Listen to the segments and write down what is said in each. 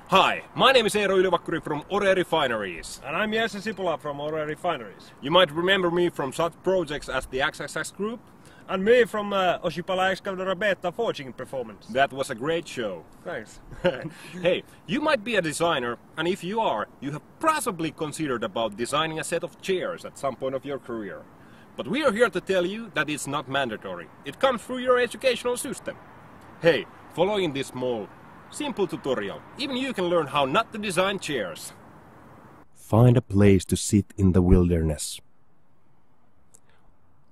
Hi, my name is Eero Ylivakkuri from Ore Refineries. And I'm Jesse Sipula from Ore Refineries. You might remember me from such projects as the XXX Group. And me from Osipala Excavator Beta Forging Performance. That was a great show. Thanks. Hey, you might be a designer, and if you are, you have possibly considered about designing a set of chairs at some point of your career. But we are here to tell you that it's not mandatory. It comes through your educational system. Hey, following this small, simple tutorial, even you can learn how not to design chairs. Find a place to sit in the wilderness.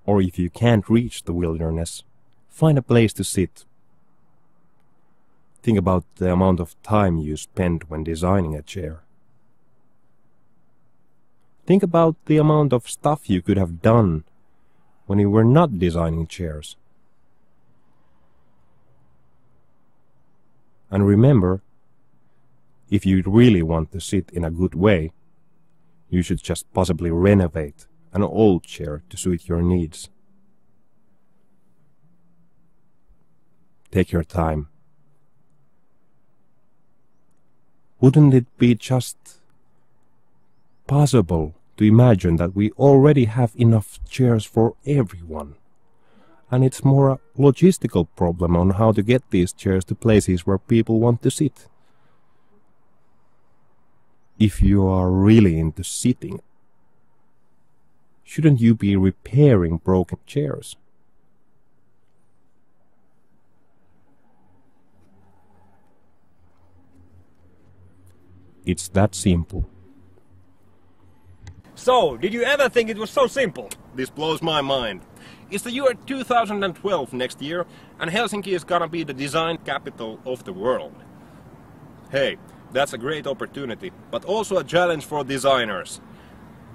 Or if you can't reach the wilderness, find a place to sit. Think about the amount of time you spend when designing a chair. Think about the amount of stuff you could have done when you were not designing chairs. And remember, if you really want to sit in a good way, you should just possibly renovate an old chair to suit your needs. Take your time. Wouldn't it be just possible to imagine that we already have enough chairs for everyone? And it's more a logistical problem on how to get these chairs to places where people want to sit. If you are really into sitting, shouldn't you be repairing broken chairs? It's that simple. So, did you ever think it was so simple? This blows my mind. It's the year 2012 next year, and Helsinki is gonna be the design capital of the world. Hey, that's a great opportunity, but also a challenge for designers.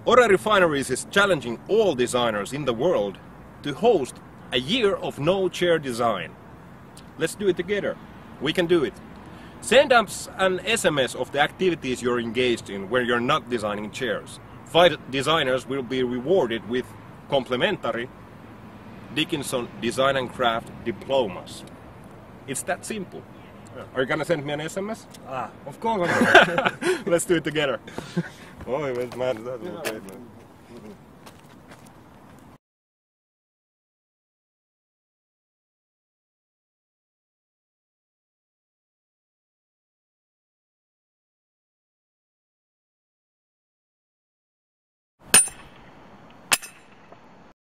Ore Refineries is challenging all designers in the world to host a year of no chair design. Let's do it together. We can do it. Send us an SMS of the activities you're engaged in where you're not designing chairs. 5 designers will be rewarded with complimentary Dickinson Design and Craft diplomas. It's that simple. Are you gonna send me an SMS? Of course. Let's do it together. Oi, man, that was great, man.